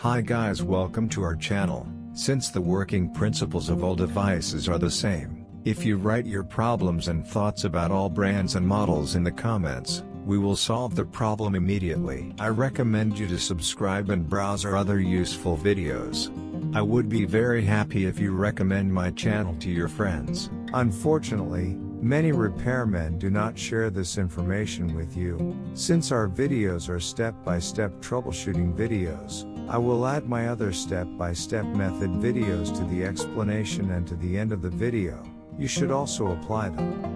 Hi guys, welcome to our channel. Since the working principles of all devices are the same, if you write your problems and thoughts about all brands and models in the comments, we will solve the problem immediately. I recommend you to subscribe and browse our other useful videos. I would be very happy if you recommend my channel to your friends. Unfortunately, many repairmen do not share this information with you. Since our videos are step-by-step troubleshooting videos, I will add my other step-by-step method videos to the explanation and to the end of the video. You should also apply them.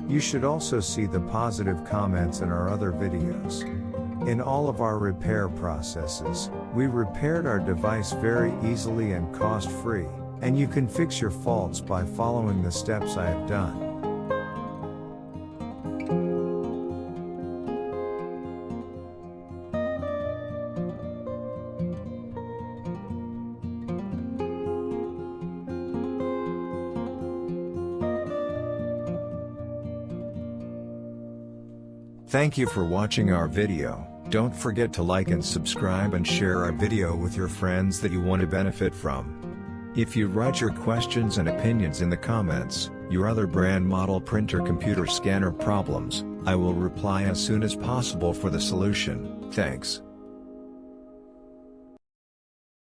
You should also see the positive comments in our other videos. In all of our repair processes, we repaired our device very easily and cost-free, and you can fix your faults by following the steps I have done. Thank you for watching our video. Don't forget to like and subscribe and share our video with your friends that you want to benefit from. If you write your questions and opinions in the comments, your other brand model printer computer scanner problems, I will reply as soon as possible for the solution. Thanks.